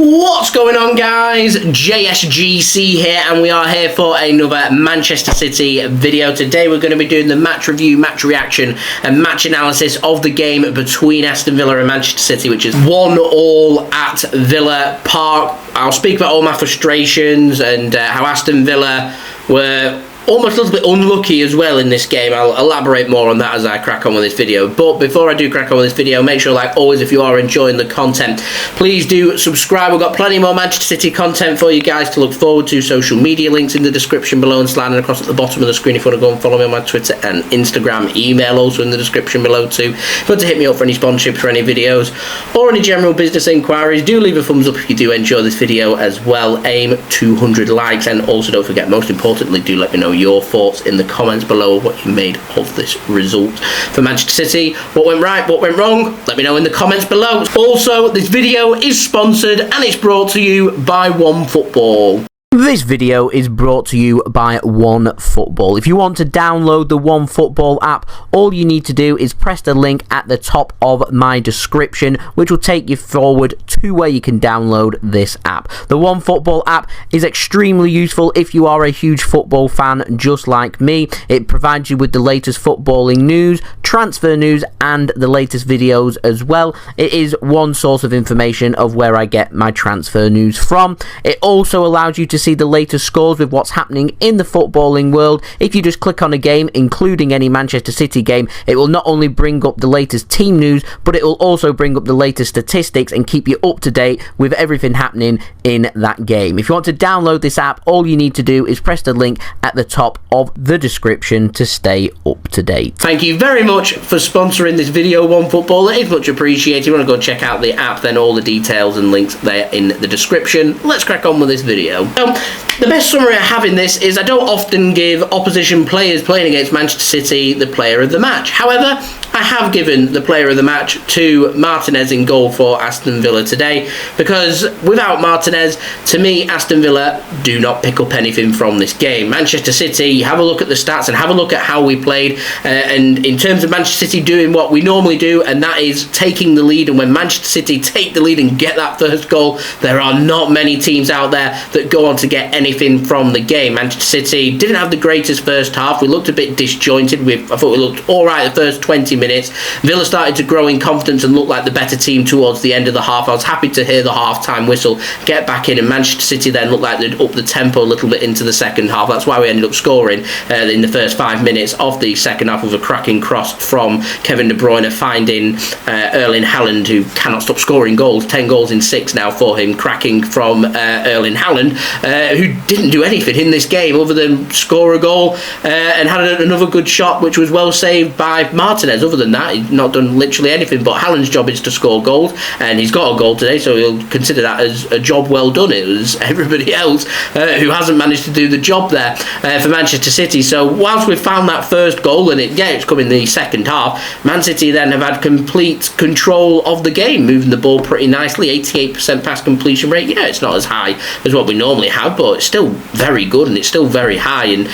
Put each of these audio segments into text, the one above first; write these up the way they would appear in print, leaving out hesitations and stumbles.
What's going on, guys? JSGC here, and we are here for another Manchester City video. Today we're going to be doing the match review, match reaction and match analysis of the game between Aston Villa and Manchester City, which is 1-1 at Villa Park. I'll speak about all my frustrations and how Aston Villa were almost a little bit unlucky as well in this game. I'll elaborate more on that as I crack on with this video. But before I do crack on with this video, make sure, like always, if you are enjoying the content, please do subscribe. We've got plenty more Manchester City content for you guys to look forward to. Social media links in the description below and sliding across at the bottom of the screen if you want to go and follow me on my Twitter and Instagram. Email also in the description below too. If you want to hit me up for any sponsorships for any videos or any general business inquiries, do leave a thumbs up if you do enjoy this video as well. Aim 200 likes, and also don't forget, most importantly, do let me know your thoughts in the comments below of what you made of this result for Manchester City. What went right, what went wrong, let me know in the comments below. Also, this video is sponsored and it's brought to you by OneFootball. This video is brought to you by OneFootball. If you want to download the OneFootball app, all you need to do is press the link at the top of my description, which will take you forward to where you can download this app. The OneFootball app is extremely useful if you are a huge football fan just like me. It provides you with the latest footballing news, transfer news, and the latest videos as well. It is one source of information of where I get my transfer news from. It also allows you to see the latest scores with what's happening in the footballing world. If you just click on a game, including any Manchester City game, it will not only bring up the latest team news, but it will also bring up the latest statistics and keep you up to date with everything happening in that game. If you want to download this app, all you need to do is press the link at the top of the description to stay up to date. Thank you very much for sponsoring this video, OneFootball. It is much appreciated. If you want to go check out the app, then all the details and links there in the description. Let's crack on with this video. The best summary I have in this is I don't often give opposition players playing against Manchester City the player of the match. However, I have given the player of the match to Martinez in goal for Aston Villa today, because without Martinez, to me, Aston Villa do not pick up anything from this game. Manchester City, have a look at the stats and have a look at how we played, and in terms of Manchester City doing what we normally do, and that is taking the lead, and when Manchester City take the lead and get that first goal, there are not many teams out there that go on to get anything from the game. Manchester City didn't have the greatest first half. We looked a bit disjointed. I thought we looked alright the first 20 minutes. Villa started to grow in confidence and look like the better team towards the end of the half. I was happy to hear the half-time whistle get back in, and Manchester City then looked like they'd up the tempo a little bit into the second half. That's why we ended up scoring in the first 5 minutes of the second half with a cracking cross from Kevin De Bruyne, finding Erling Haaland, who cannot stop scoring goals. 10 goals in 6 now for him, cracking from Erling Haaland, who didn't do anything in this game other than score a goal and had another good shot, which was well saved by Martinez. Other than that, he's not done literally anything, but Haaland's job is to score goals, and he's got a goal today, so he'll consider that as a job well done. It was everybody else who hasn't managed to do the job there for Manchester City. So whilst we've found that first goal, and it's come in the second half, Man City then have had complete control of the game, moving the ball pretty nicely, 88% pass completion rate. Yeah, it's not as high as what we normally have, but it's still very good and it's still very high, and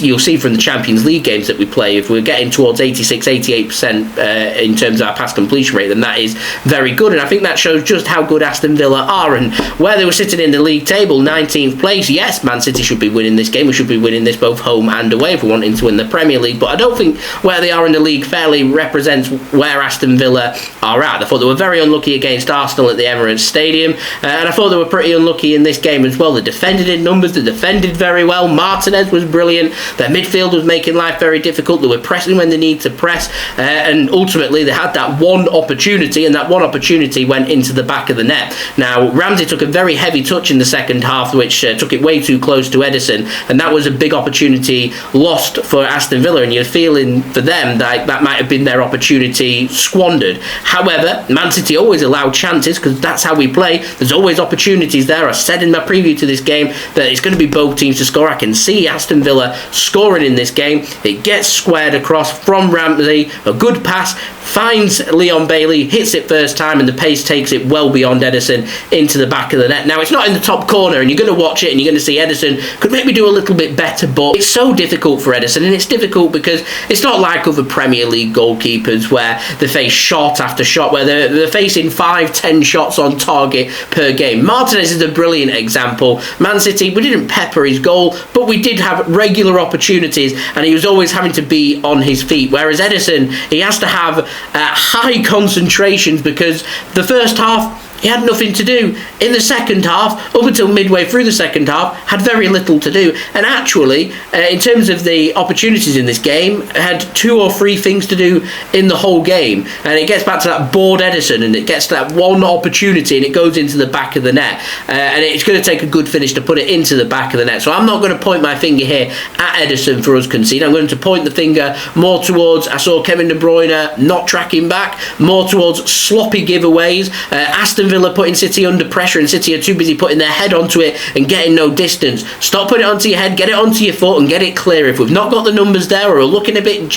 you'll see from the Champions League games that we play, if we're getting towards 86-88% in terms of our pass completion rate, then that is very good, and I think that shows just how good Aston Villa are. And where they were sitting in the league table, 19th place, yes, Man City should be winning this game. We should be winning this both home and away if we're wanting to win the Premier League, but I don't think where they are in the league fairly represents where Aston Villa are at. I thought they were very unlucky against Arsenal at the Emirates Stadium, and I thought they were pretty unlucky in this game as well. They defended in numbers, they defended very well. Martinez was brilliant. Their midfield was making life very difficult. They were pressing when they need to press, and ultimately they had that one opportunity, and that one opportunity went into the back of the net. Now, Ramsey took a very heavy touch in the second half, which took it way too close to Ederson, and that was a big opportunity lost for Aston Villa, and you're feeling for them that that might have been their opportunity squandered. However, Man City always allow chances, because that's how we play. There's always opportunities there. I said in my preview to this game that it's going to be both teams to score. I can see Aston Villa scoring in this game. It gets squared across from Ramsey, A good pass, finds Leon Bailey, hits it first time, and the pace takes it well beyond Ederson into the back of the net. Now, it's not in the top corner, and you're going to watch it, and you're going to see Ederson could maybe do a little bit better, but it's so difficult for Ederson, and it's difficult because it's not like other Premier League goalkeepers where they face shot after shot, where they're facing 5-10 shots on target per game. Martinez is a brilliant example. Man City, we didn't pepper his goal, but we did have regular opportunities, and he was always having to be on his feet, whereas Ederson, he has to have high concentrations because the first half he had nothing to do. In the second half, up until midway through the second half, had very little to do. And actually, in terms of the opportunities in this game, had 2 or 3 things to do in the whole game. And it gets back to that bored Ederson, and it gets to that one opportunity, and it goes into the back of the net. And it's going to take a good finish to put it into the back of the net. So I'm not going to point my finger here at Ederson for us conceding. I'm going to point the finger more towards, I saw Kevin De Bruyne not tracking back, more towards sloppy giveaways. Aston Villa putting City under pressure, and City are too busy putting their head onto it and getting no distance. Stop putting it onto your head, get it onto your foot and get it clear. If we've not got the numbers there or are looking a bit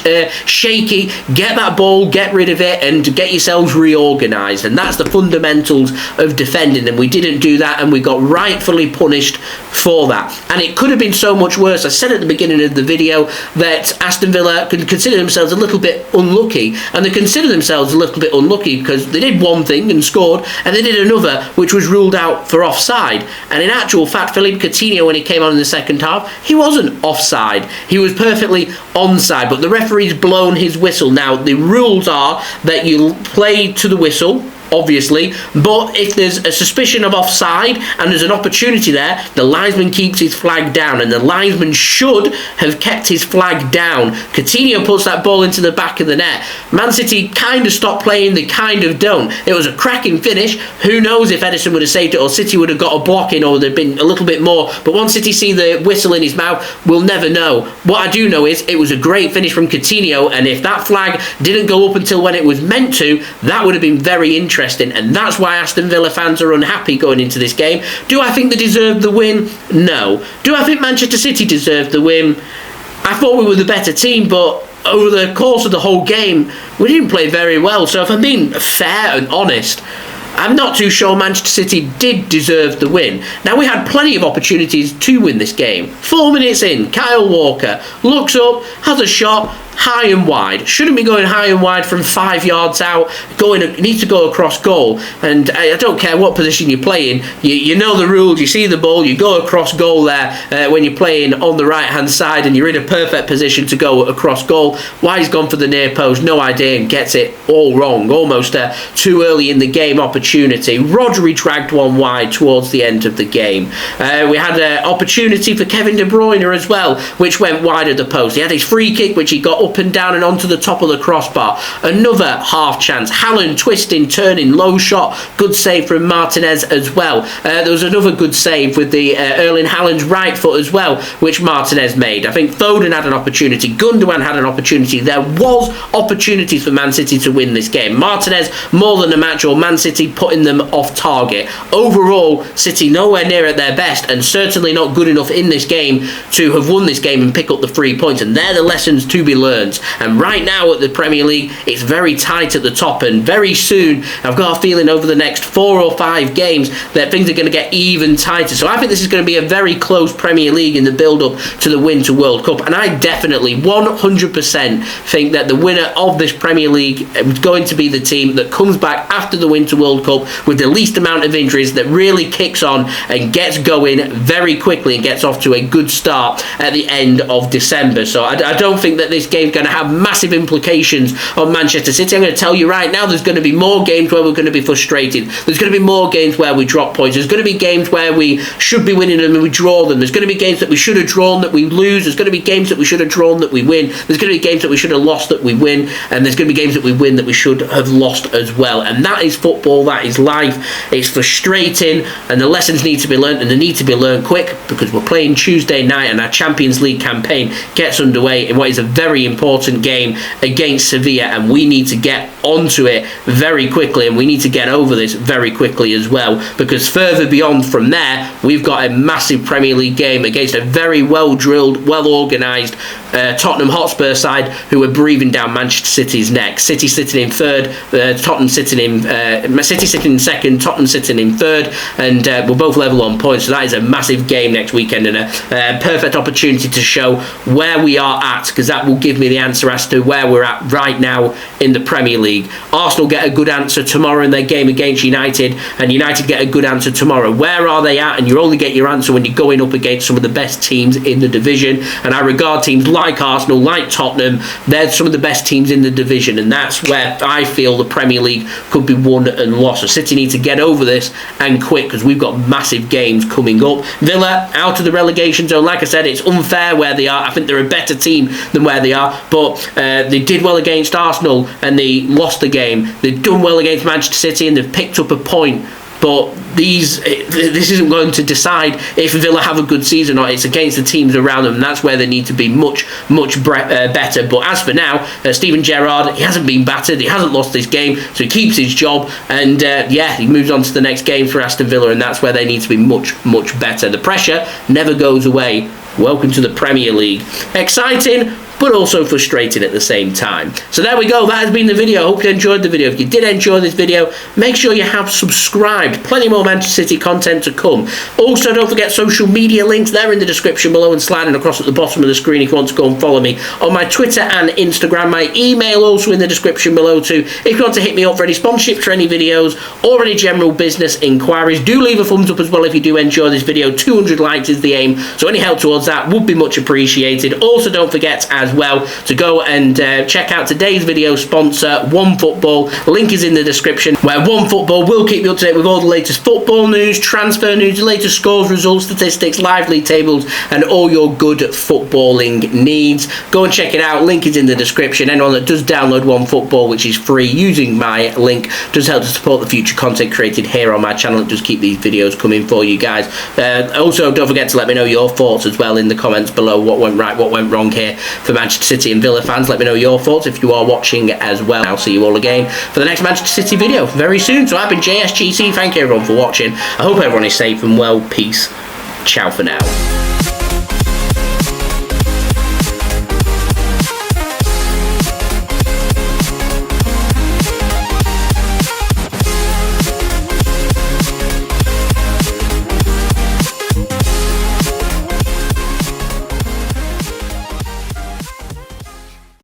shaky, get that ball, get rid of it and get yourselves reorganised. And that's the fundamentals of defending, and we didn't do that, and we got rightfully punished for that. And it could have been so much worse. I said at the beginning of the video that Aston Villa could consider themselves a little bit unlucky, and they consider themselves a little bit unlucky because they did one thing and scored, and they did another which was ruled out for offside. And in actual fact, Philippe Coutinho, when he came on in the second half, he wasn't offside, he was perfectly onside, but the referee's blown his whistle. Now the rules are that you play to the whistle, obviously, but if there's a suspicion of offside and there's an opportunity there, the linesman keeps his flag down, and the linesman should have kept his flag down. Coutinho puts that ball into the back of the net. Man City kind of stopped playing, they kind of don't. It was a cracking finish. Who knows if Ederson would have saved it or City would have got a block in or there'd been a little bit more, but once City see the whistle in his mouth, we'll never know. What I do know is it was a great finish from Coutinho, and if that flag didn't go up until when it was meant to, that would have been very interesting. And that's why Aston Villa fans are unhappy going into this game. Do I think they deserved the win? No. Do I think Manchester City deserved the win? I thought we were the better team, but over the course of the whole game, we didn't play very well. So if I'm being fair and honest, I'm not too sure Manchester City did deserve the win. Now, we had plenty of opportunities to win this game. 4 minutes in, Kyle Walker looks up, has a shot, high and wide. Shouldn't be going high and wide from 5 yards out. Needs to go across goal. And I don't care what position you're playing. You know the rules. You see the ball. You go across goal there when you're playing on the right hand side, and you're in a perfect position to go across goal. Why he's gone for the near post, no idea, and gets it all wrong. Almost too early in the game opportunity. Rodri dragged one wide towards the end of the game. We had an opportunity for Kevin De Bruyne as well, which went wide of the post. He had his free kick, which he got up and down and onto the top of the crossbar. Another half chance. Haaland twisting, turning, low shot. Good save from Martinez as well. There was another good save with the Erling Haaland's right foot as well, which Martinez made. I think Foden had an opportunity. Gundogan had an opportunity. There was opportunities for Man City to win this game. Martinez more than a match, or Man City putting them off target. Overall, City nowhere near at their best, and certainly not good enough in this game to have won this game and pick up the 3 points. And they're the lessons to be learned. And right now at the Premier League, it's very tight at the top, and very soon, I've got a feeling over the next 4 or 5 games that things are going to get even tighter. So I think this is going to be a very close Premier League in the build-up to the Winter World Cup, and I definitely 100% think that the winner of this Premier League is going to be the team that comes back after the Winter World Cup with the least amount of injuries, that really kicks on and gets going very quickly and gets off to a good start at the end of December. So I don't think that this game going to have massive implications on Manchester City. I'm going to tell you right now, there's going to be more games where we're going to be frustrated. There's going to be more games where we drop points. There's going to be games where we should be winning them and we draw them. There's going to be games that we should have drawn that we lose. There's going to be games that we should have drawn that we win. There's going to be games that we should have lost that we win. And there's going to be games that we win that we should have lost as well. And that is football. That is life. It's frustrating, and the lessons need to be learned, and they need to be learned quick, because we're playing Tuesday night and our Champions League campaign gets underway in what is a very important game against Sevilla, and we need to get onto it very quickly, and we need to get over this very quickly as well, because further beyond from there, we've got a massive Premier League game against a very well-drilled, well-organised Tottenham Hotspur side who are breathing down Manchester City's neck. City sitting in third, City sitting in second, Tottenham sitting in third, and we're both level on points, so that is a massive game next weekend, and a perfect opportunity to show where we are at, because that will give me the answer as to where we're at right now in the Premier League. Arsenal get a good answer tomorrow in their game against United, and United get a good answer tomorrow. Where are they at? And you only get your answer when you're going up against some of the best teams in the division, and I regard teams like Arsenal, like Tottenham, they're some of the best teams in the division, and that's where I feel the Premier League could be won and lost. So City need to get over this and quick, because we've got massive games coming up. Villa out of the relegation zone. Like I said, it's unfair where they are. I think they're a better team than where they are, but they did well against Arsenal and they lost the game. They've done well against Manchester City and they've picked up a point. But this isn't going to decide if Villa have a good season or not. It's against the teams around them, and that's where they need to be much better. But as for now, Steven Gerrard, he hasn't been battered, he hasn't lost this game, so he keeps his job, and he moves on to the next game for Aston Villa, and that's where they need to be much better. The pressure never goes away. Welcome to the Premier League. Exciting, but also frustrating at the same time. So there we go, that has been the video. I hope you enjoyed the video. If you did enjoy this video, make sure you have subscribed. Plenty more Manchester City content to come. Also, don't forget social media links, they're in the description below and sliding across at the bottom of the screen if you want to go and follow me on my Twitter and Instagram. My email also in the description below too. If you want to hit me up for any sponsorship for any videos or any general business inquiries, do leave a thumbs up as well if you do enjoy this video. 200 likes is the aim, so any help towards that would be much appreciated. Also, don't forget as well to go and check out today's video sponsor, OneFootball. Link is in the description, where OneFootball will keep you up to date with all the latest football news, transfer news, the latest scores, results, statistics, live league tables, and all your good footballing needs. Go and check it out. Link is in the description. Anyone that does download OneFootball, which is free, using my link does help to support the future content created here on my channel. It does keep these videos coming for you guys. Also, don't forget to let me know your thoughts as well in the comments below. What went right, what went wrong here for Manchester City and Villa fans. Let me know your thoughts if you are watching as well. I'll see you all again for the next Manchester City video very soon. So I've been JSGC. Thank you everyone for watching. I hope everyone is safe and well. Peace. Ciao for now.